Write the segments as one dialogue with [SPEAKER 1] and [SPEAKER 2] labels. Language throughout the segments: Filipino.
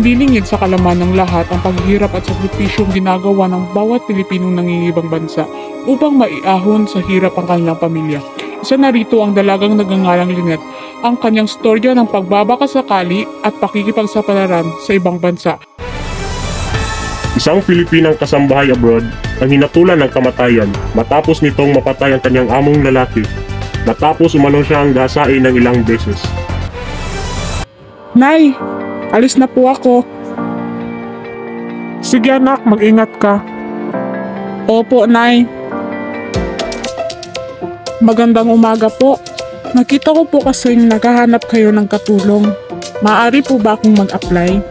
[SPEAKER 1] Hindi lingid sa kalaman ng lahat ang paghihirap at sakripisyong ginagawa ng bawat Pilipinong nangingibang bansa upang maiahon sa hirap ang kanilang pamilya. Isa na rito ang dalagang nagngangalang Lynette, ang kanyang storya ng pagbabakasakali at pakikipagsapalaran sa ibang bansa.
[SPEAKER 2] Isang Pilipinang kasambahay abroad ang hinatulan ng kamatayan matapos nitong mapatay ang kanyang among lalaki. Matapos umano siyang gasain ng ilang beses.
[SPEAKER 1] Nay, alis na po ako.
[SPEAKER 2] Sige anak, mag-ingat ka.
[SPEAKER 1] Opo, Nay. Magandang umaga po. Nakita ko po kasing naghahanap kayo ng katulong. Maaari po ba akong mag-apply?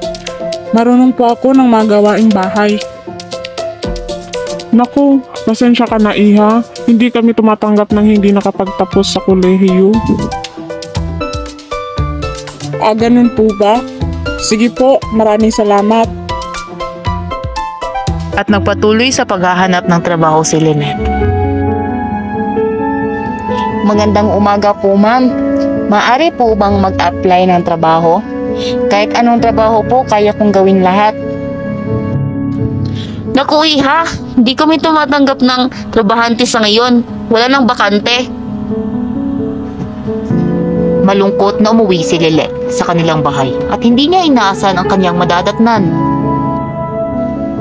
[SPEAKER 1] Marunong po ako ng mga gawaing bahay.
[SPEAKER 2] Naku, pasensya ka na iha. Hindi kami tumatanggap ng hindi nakapagtapos sa kolehiyo.
[SPEAKER 1] Ganun po ba? Sige po, maraming salamat.
[SPEAKER 3] At nagpatuloy sa paghahanap ng trabaho si Lynette.
[SPEAKER 4] Magandang umaga po, ma'am. Maaari po bang mag-apply ng trabaho? Kahit anong trabaho po, kaya kong gawin lahat.
[SPEAKER 3] Naku iha, hindi kami tumatanggap ng trabahante sa ngayon. Wala nang bakante. Malungkot na umuwi si Lynette sa kanilang bahay at hindi niya inaasahan ang kanyang madadatnan.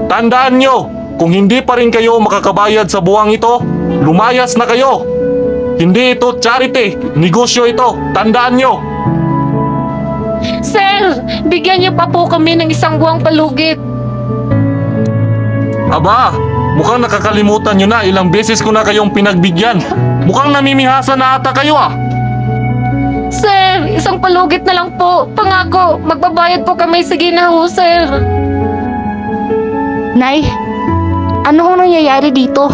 [SPEAKER 5] Tandaan nyo, kung hindi pa rin kayo makakabayad sa buwang ito, lumayas na kayo. Hindi ito charity, negosyo ito. Tandaan nyo.
[SPEAKER 3] Sir, bigyan niyo pa po kami ng isang buwang palugit.
[SPEAKER 5] Aba, mukhang nakakalimutan nyo na ilang beses ko na kayong pinagbigyan. Mukhang namimihasa na ata kayo ah.
[SPEAKER 3] Sir, isang palugit na lang po. Pangako, magbabayad po kami. Sige na ho, sir.
[SPEAKER 4] Nay, ano ho nangyayari dito?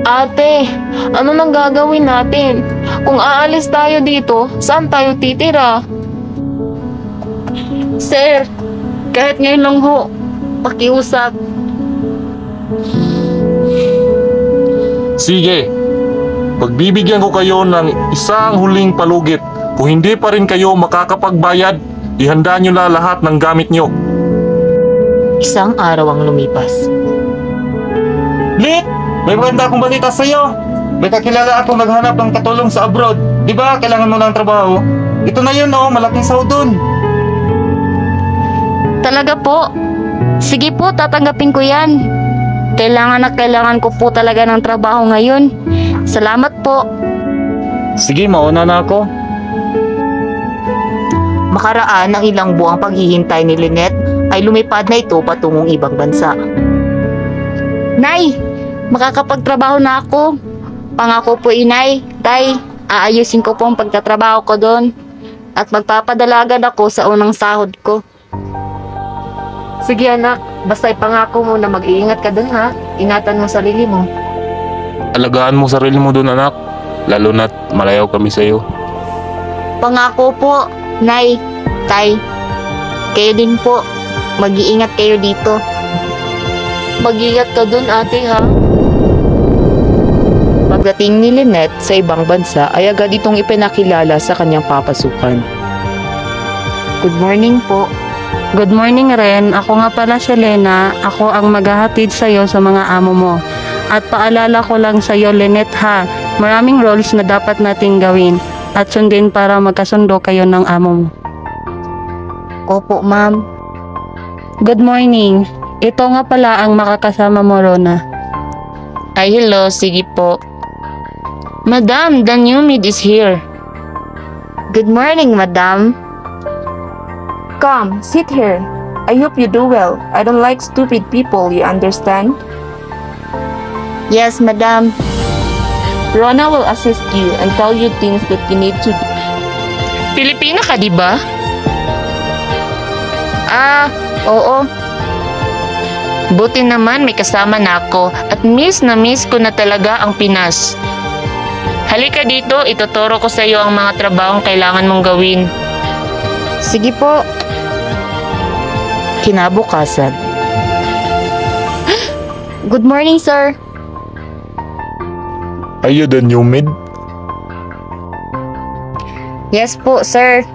[SPEAKER 3] Ate, ano nang gagawin natin? Kung aalis tayo dito, saan tayo titira? Sir, kahit ngayon lang ho, pakiusap.
[SPEAKER 5] Sige, pagbibigyan ko kayo ng isang huling palugit. Kung hindi pa rin kayo makakapagbayad, ihanda nyo na lahat ng gamit nyo.
[SPEAKER 3] Isang araw ang lumipas.
[SPEAKER 6] Lit! May maganda akong balita sa iyo. May kakilala akong naghanap ng katulong sa abroad. Di ba kailangan mo ng trabaho? Ito na yun oh, malaking sahod dun.
[SPEAKER 4] Talaga po? Sige po, tatanggapin ko yan. Kailangan ko po talaga ng trabaho ngayon. Salamat po.
[SPEAKER 6] Sige, mauna na ako.
[SPEAKER 3] Makaraan ng ilang buwang paghihintay ni Lynette ay lumipad na ito patungong ibang bansa.
[SPEAKER 4] Nay, makakapagtrabaho na ako. Pangako po, inay. Tay, aayusin ko po ang pagtatrabaho ko doon. At magpapadalagan ako sa unang sahod ko.
[SPEAKER 3] Sige anak, basta ipangako mo na mag-iingat ka dun ha. Ingatan mo sarili mo.
[SPEAKER 5] Alagaan mo sarili mo dun anak. Lalo na't malayaw kami sa iyo.
[SPEAKER 4] Pangako po, Nay, Tay. Kayo din po. Mag-iingat kayo dito.
[SPEAKER 3] Mag-ingat ka dun ate ha.
[SPEAKER 7] Pagdating ni Lynette sa ibang bansa ay agad itong ipinakilala sa kanyang papasukan.
[SPEAKER 4] Good morning po.
[SPEAKER 8] Good morning Ren, ako nga pala si Lena. Ako ang maghahatid sa'yo sa mga amo mo. At paalala ko lang sa'yo Lynette ha, maraming roles na dapat nating gawin at sundin para magkasundo kayo ng amo mo.
[SPEAKER 4] Opo, ma'am.
[SPEAKER 8] Good morning. Ito nga pala ang makakasama mo, Rona.
[SPEAKER 3] Ay hello, sige po. Madam, the new maid is here.
[SPEAKER 4] Good morning, madam. Come, sit here. I hope you do well. I don't like stupid people, you understand? Yes, madam. Rona will assist you and tell you things that you need to do.
[SPEAKER 3] Pilipina ka, di ba?
[SPEAKER 4] Oo.
[SPEAKER 3] Buti naman may kasama na ako at miss ko na talaga ang Pinas. Halika dito, ituturo ko sa iyo ang mga trabahong kailangan mong gawin.
[SPEAKER 4] Sige po.
[SPEAKER 7] Kinabukasan.
[SPEAKER 4] Good morning, sir.
[SPEAKER 5] Are you the new maid?
[SPEAKER 4] Yes po, sir.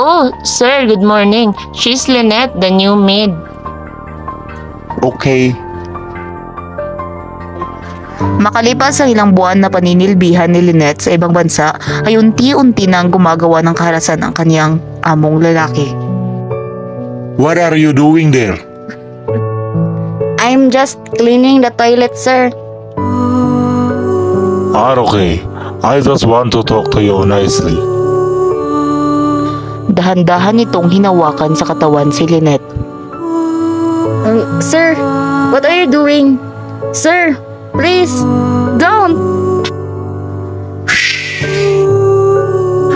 [SPEAKER 3] Oh, sir, good morning. She's Lynette, the new maid.
[SPEAKER 6] Okay.
[SPEAKER 7] Makalipas ang ilang buwan na paninilbihan ni Lynette sa ibang bansa, ay unti-unti nang gumagawa ng kaharasan ang kanyang among lalaki.
[SPEAKER 5] What are you doing there?
[SPEAKER 4] I'm just cleaning the toilet, sir.
[SPEAKER 5] Okay. I just want to talk to you nicely.
[SPEAKER 7] Dahan-dahan nitong hinawakan sa katawan si Lynette.
[SPEAKER 4] Sir, what are you doing? Sir, please, don't.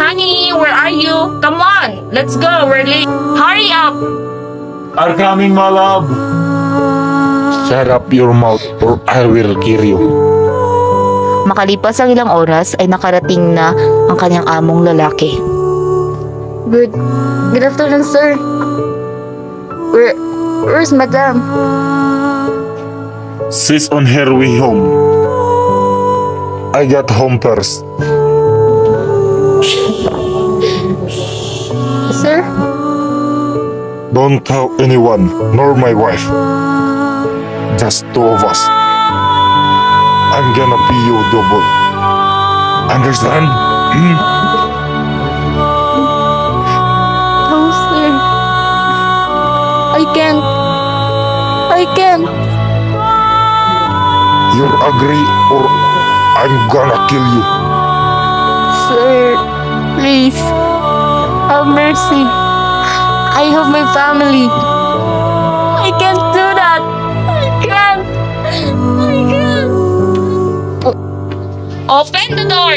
[SPEAKER 3] Honey, where are you? Come on, let's go. We're late. Hurry up.
[SPEAKER 5] Are coming, my love. Shut up your mouth or I will kill you.
[SPEAKER 7] Makalipas ang ilang oras ay nakarating na ang kanyang among lalaki.
[SPEAKER 4] Good afternoon, sir. Where's madam?
[SPEAKER 5] She's on her way home. I got home first.
[SPEAKER 4] Sir?
[SPEAKER 5] Don't tell anyone, nor my wife. Just two of us. I'm gonna pay you double. Understand?
[SPEAKER 4] No, sir. I can't.
[SPEAKER 5] You agree or I'm gonna kill you.
[SPEAKER 4] Sir, please. Have mercy. I have my family. I can't do that. I can't.
[SPEAKER 3] Open the door.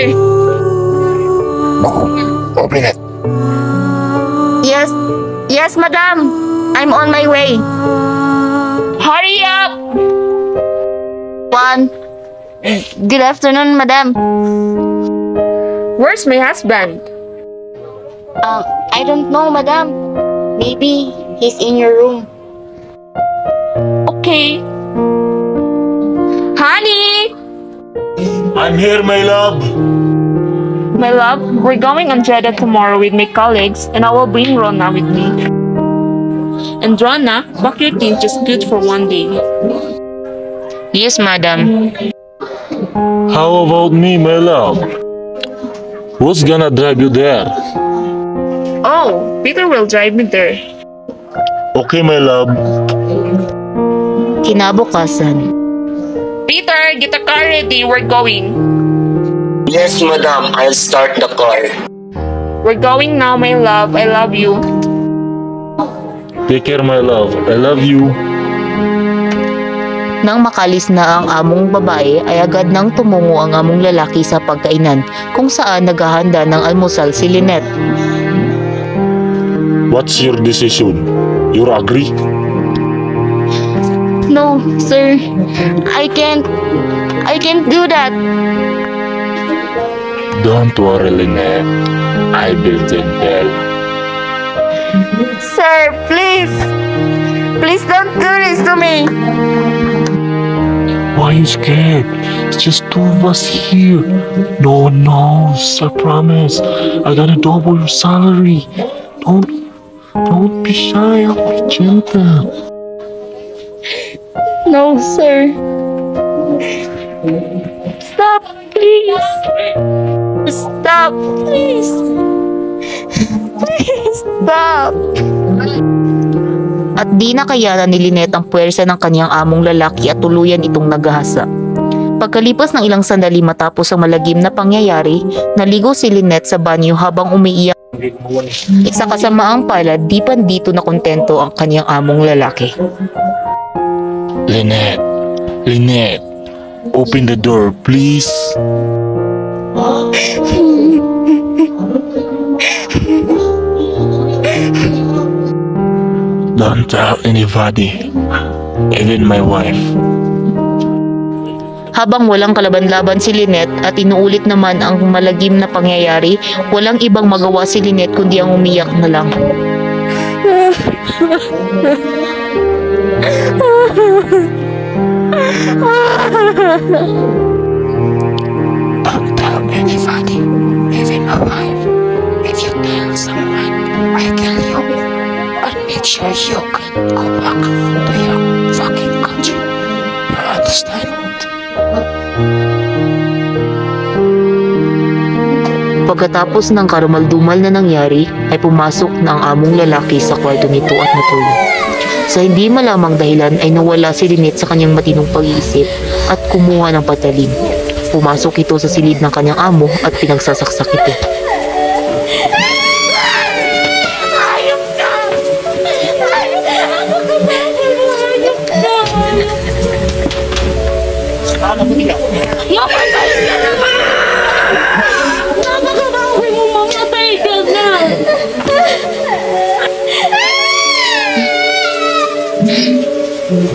[SPEAKER 5] Open it.
[SPEAKER 4] Yes, madam. I'm on my way.
[SPEAKER 3] Hurry up.
[SPEAKER 4] Good afternoon, madam.
[SPEAKER 3] Where's my husband?
[SPEAKER 4] I don't know, madam. Maybe he's in your room.
[SPEAKER 3] Okay. Honey!
[SPEAKER 5] I'm here, my love.
[SPEAKER 3] My love, we're going on Jeddah tomorrow with my colleagues and I will bring Rona with me. And Rona, pack your things just good for one day.
[SPEAKER 7] Yes, madam.
[SPEAKER 5] How about me, my love? Who's gonna drive you there?
[SPEAKER 3] Oh, Peter will drive me there.
[SPEAKER 5] Okay, my love.
[SPEAKER 7] Kinabukasan,
[SPEAKER 3] Peter, get the car ready. We're going.
[SPEAKER 9] Yes, madam. I'll start the car.
[SPEAKER 3] We're going now, my love. I love you.
[SPEAKER 5] Take care, my love. I love you.
[SPEAKER 7] nang makalis na ang among babae ay agad nang tumungo ang among lalaki sa pagkainan kung saan naghahanda ng almusal si Lynette.
[SPEAKER 5] What's your decision? You agree?
[SPEAKER 4] No, sir. I can't do that.
[SPEAKER 5] Don't worry, Lynette. I built in hell.
[SPEAKER 4] Sir, please. Please don't do this to me.
[SPEAKER 5] Why are you scared? It's just two of us here. No one knows. I promise. I gotta double your salary. Don't be shy. I'll be gentle.
[SPEAKER 4] No, sir. Stop, please. Stop, please. Please stop.
[SPEAKER 7] At di na kayanan ni Lynette ang puwersa ng kanyang among lalaki at tuluyan itong naghahasa. Pagkalipas ng ilang sandali matapos ang malagim na pangyayari, naligo si Lynette sa banyo habang umiiyak. Sa kasamaang palad, di pandito na kontento ang kanyang among lalaki.
[SPEAKER 5] Lynette, open the door, please. Don't tell anybody, even my wife.
[SPEAKER 7] Habang walang kalaban-laban si Lynette at inuulit naman ang malagim na pangyayari, walang ibang magawa si Lynette kundi ang umiyak na lang.
[SPEAKER 5] Don't tell anybody, even my wife. If you tell someone, I make sure you can go back to your fucking country. You understand?
[SPEAKER 7] Pagkatapos ng karumaldumal na nangyari, ay pumasok na ang among lalaki sa kwarto nito at natulog. Sa hindi malamang dahilan ay nawala si Lynette sa kanyang matinong pag-iisip at kumuha ng patalim. Pumasok ito sa silid ng kanyang amo at pinagsasaksak ito.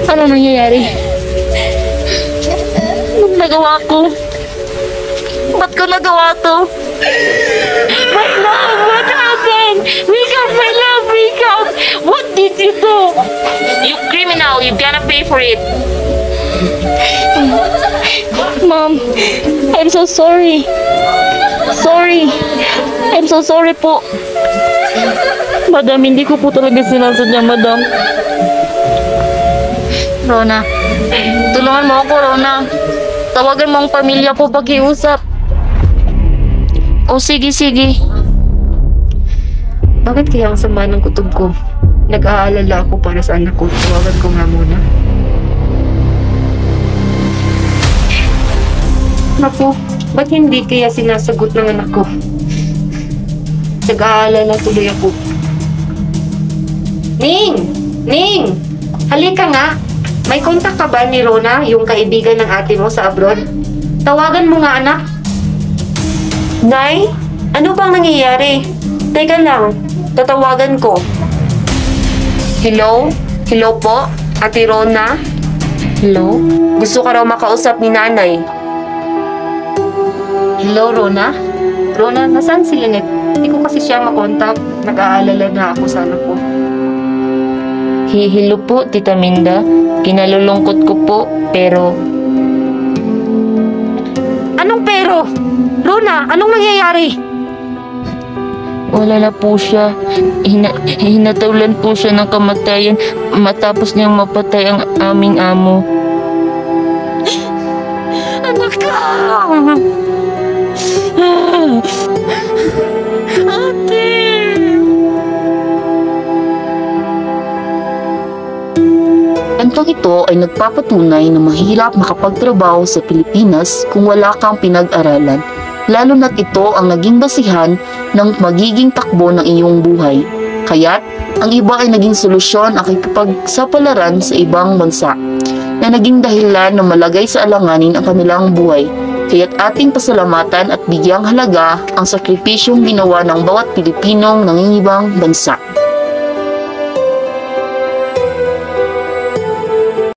[SPEAKER 4] Ano nangyayari? Anong nagawa ko? Ba't ko nagawa to? My love, what happened? Wake up, my love, wake up! What did you do?
[SPEAKER 3] You criminal, you gotta pay for it.
[SPEAKER 4] Mom, I'm so sorry. Sorry. I'm so sorry po. Madam, hindi ko po talaga sinasadya, madam. Rona, tulungan mo ako, Rona. Tawagan mo ang pamilya ko pag-iusap.
[SPEAKER 3] O sige.
[SPEAKER 4] Bakit kaya ang sama ng kutob ko? Nag-aalala ako para sa anak ko. Tawagan ko nga muna. Naku, ba't hindi kaya sinasagot ng anak ko? Nag-aalala tuloy ako. Ning! Halika nga! May kontak ka ba ni Rona, yung kaibigan ng ate mo sa abroad? Tawagan mo nga, anak. Nay, ano bang nangyayari? Teka lang, tatawagan ko. Hello? Hello po? Ate Rona? Hello? Gusto ka raw makausap ni nanay. Hello, Rona? Rona, nasaan si Lynette? Hindi ko kasi siya makontak. Nag-aalala na ako sa anak ko.
[SPEAKER 3] Hihilo po, Tita Minda. Kinalulungkot ko po, pero...
[SPEAKER 4] Anong pero? Rona, anong nangyayari?
[SPEAKER 3] Wala na po siya. Hinatulan po siya ng kamatayan matapos niyang mapatay ang aming amo.
[SPEAKER 4] Anak ka! Ate!
[SPEAKER 7] Kwentong ito ay nagpapatunay na mahirap makapagtrabaho sa Pilipinas kung wala kang pinag-aralan, lalo na't ito ang naging basihan ng magiging takbo ng iyong buhay. Kaya't ang iba ay naging solusyon ang kikipagsapalaran sa ibang bansa na naging dahilan na malagay sa alanganin ang kanilang buhay. Kaya't ating pasalamatan at bigyang halaga ang sakripisyong ginawa ng bawat Pilipinong nangingibang bansa.